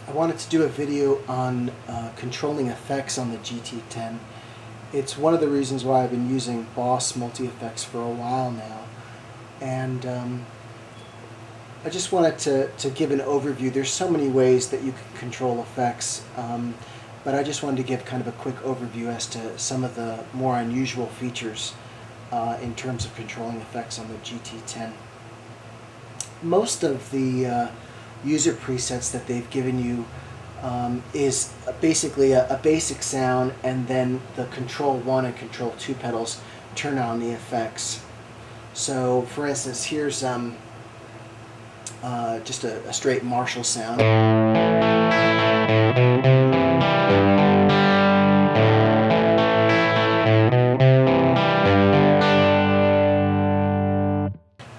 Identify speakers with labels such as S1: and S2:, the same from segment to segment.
S1: I wanted to do a video on controlling effects on the GT-10. It's one of the reasons why I've been using Boss multi-effects for a while now, and I just wanted to give an overview. There's so many ways that you can control effects, but I just wanted to give kind of a quick overview as to some of the more unusual features in terms of controlling effects on the GT-10. Most of the user presets that they've given you is basically a basic sound, and then the Control 1 and Control 2 pedals turn on the effects. So for instance, here's just a straight Marshall sound.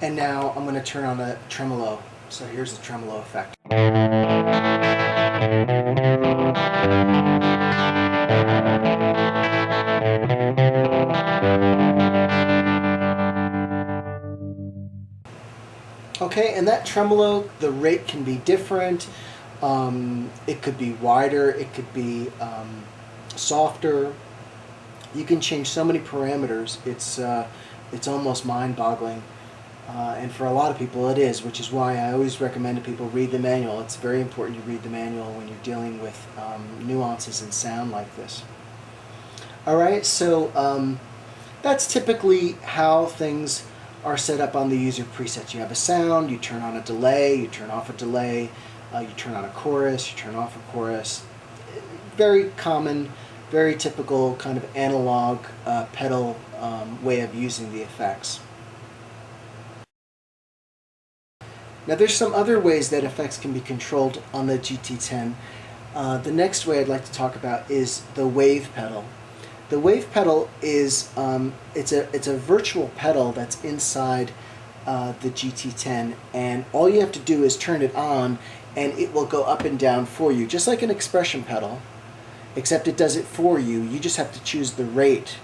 S1: And now I'm going to turn on a tremolo. So here's the tremolo effect. Okay, and that tremolo, the rate can be different. It could be wider, it could be softer. You can change so many parameters. It's almost mind-boggling. And for a lot of people it is, which is why I always recommend to people read the manual. It's very important you read the manual when you're dealing with nuances in sound like this. Alright, so that's typically how things are set up on the user presets. You have a sound, you turn on a delay, you turn off a delay, you turn on a chorus, you turn off a chorus. Very common, very typical kind of analog pedal way of using the effects. Now there's some other ways that effects can be controlled on the GT-10. The next way I'd like to talk about is the wave pedal. The wave pedal is it's a virtual pedal that's inside the GT-10, and all you have to do is turn it on and it will go up and down for you, just like an expression pedal, except it does it for you. You just have to choose the rate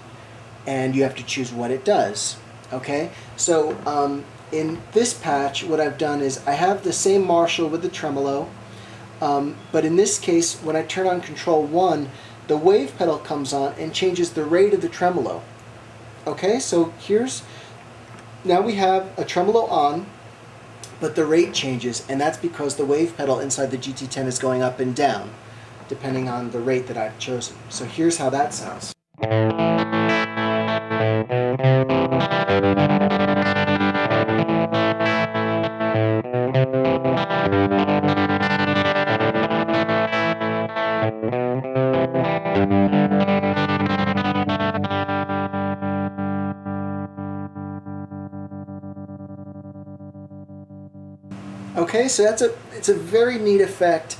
S1: and you have to choose what it does. Okay, so in this patch, what I've done is I have the same Marshall with the tremolo, but in this case, when I turn on Control 1, the wave pedal comes on and changes the rate of the tremolo. Okay, so now we have a tremolo on, but the rate changes, and that's because the wave pedal inside the GT-10 is going up and down, depending on the rate that I've chosen. So here's how that sounds. Okay, so it's a very neat effect,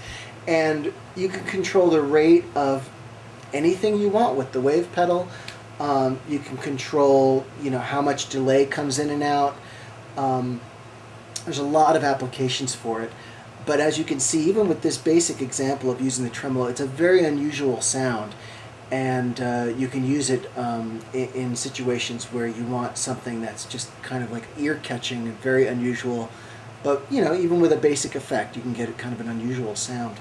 S1: and you can control the rate of anything you want with the wave pedal. You can control, how much delay comes in and out. There's a lot of applications for it, but as you can see, even with this basic example of using the tremolo, it's a very unusual sound, and you can use it in situations where you want something that's just kind of like ear-catching and very unusual. But, even with a basic effect, you can get kind of an unusual sound.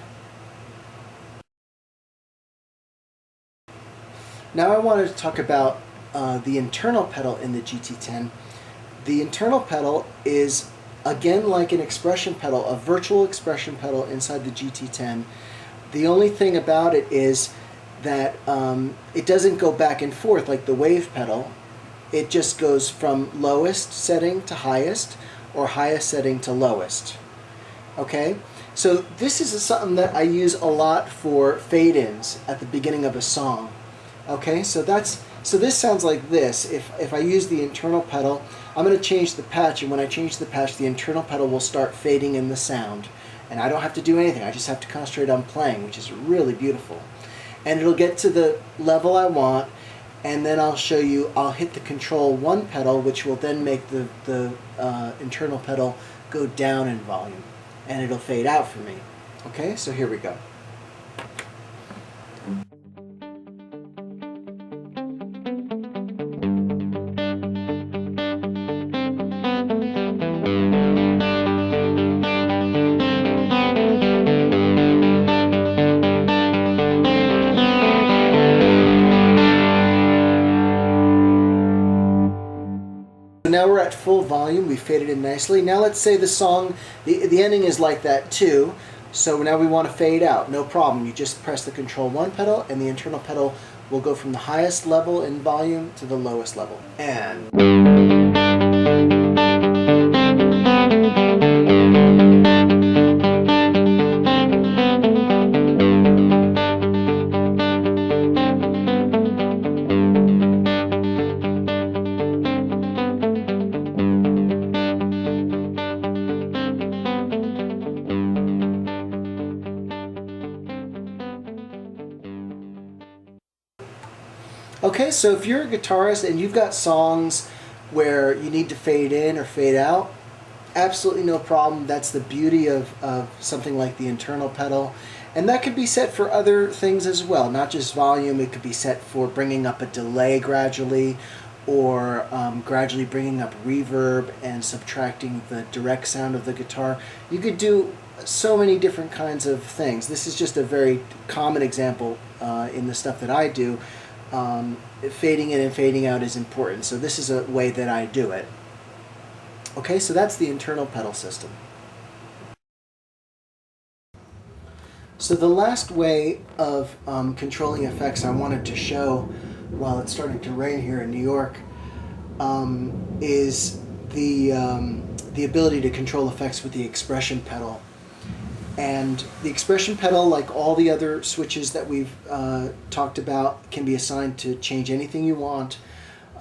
S1: Now I wanted to talk about the internal pedal in the GT-10. The internal pedal is, again, like an expression pedal, a virtual expression pedal inside the GT-10. The only thing about it is that it doesn't go back and forth like the wave pedal. It just goes from lowest setting to highest, or highest setting to lowest. Okay, so this is something that I use a lot for fade-ins at the beginning of a song. Okay, so this sounds like this. If I use the internal pedal, I'm going to change the patch, and when I change the patch, the internal pedal will start fading in the sound, and I don't have to do anything. I just have to concentrate on playing, which is really beautiful. And it'll get to the level I want, and then I'll show you, I'll hit the Control 1 pedal, which will then make the internal pedal go down in volume, and it'll fade out for me. Okay, so here we go. now we're at full volume. We faded in nicely. Now let's say the song, the ending is like that too. So now we want to fade out. No problem. You just press the Control 1 pedal and the internal pedal will go from the highest level in volume to the lowest level. And... Okay, so if you're a guitarist and you've got songs where you need to fade in or fade out, absolutely no problem. That's the beauty of something like the internal pedal. And that could be set for other things as well, not just volume. It could be set for bringing up a delay gradually, or gradually bringing up reverb and subtracting the direct sound of the guitar. You could do so many different kinds of things. This is just a very common example in the stuff that I do. Fading in and fading out is important, so this is a way that I do it. Okay, so that's the internal pedal system. So the last way of controlling effects I wanted to show while it's starting to rain here in New York is the ability to control effects with the expression pedal. And the expression pedal, like all the other switches that we've talked about, can be assigned to change anything you want.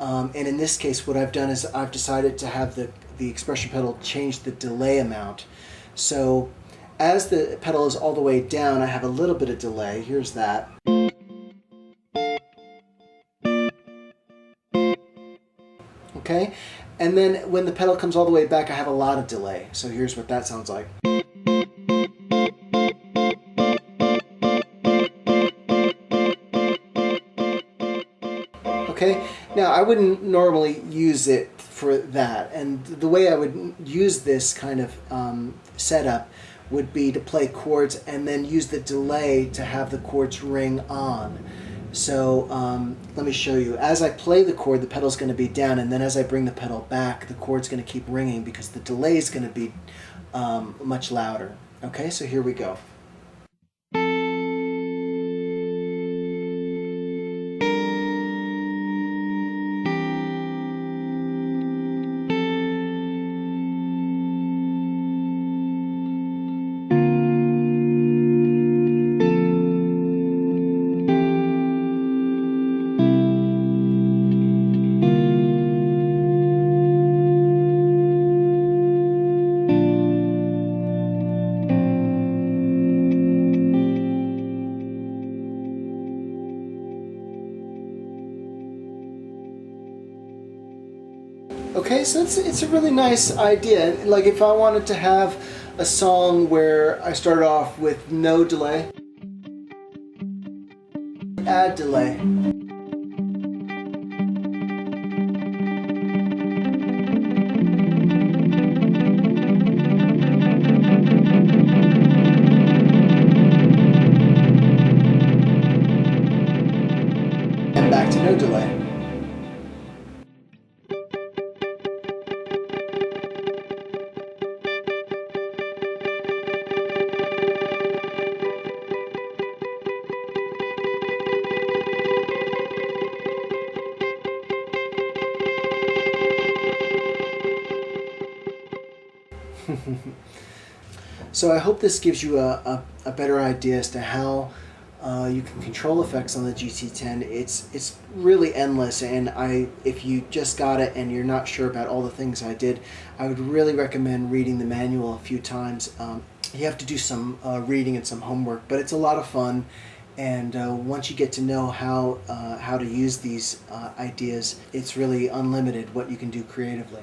S1: And in this case, what I've done is I've decided to have the expression pedal change the delay amount. So as the pedal is all the way down, I have a little bit of delay. Here's that. Okay? And then when the pedal comes all the way back, I have a lot of delay. So here's what that sounds like. Okay, now I wouldn't normally use it for that, and the way I would use this kind of setup would be to play chords and then use the delay to have the chords ring on. So let me show you. As I play the chord, the pedal's going to be down, and then as I bring the pedal back, the chord's going to keep ringing because the delay is going to be much louder. Okay, so here we go. Okay, so it's a really nice idea. Like if I wanted to have a song where I started off with no delay, add delay. And back to no delay. So I hope this gives you a better idea as to how you can control effects on the GT-10. It's really endless, and if you just got it and you're not sure about all the things I did, I would really recommend reading the manual a few times. You have to do some reading and some homework, but it's a lot of fun. And once you get to know how to use these ideas, it's really unlimited what you can do creatively.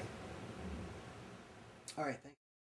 S1: All right.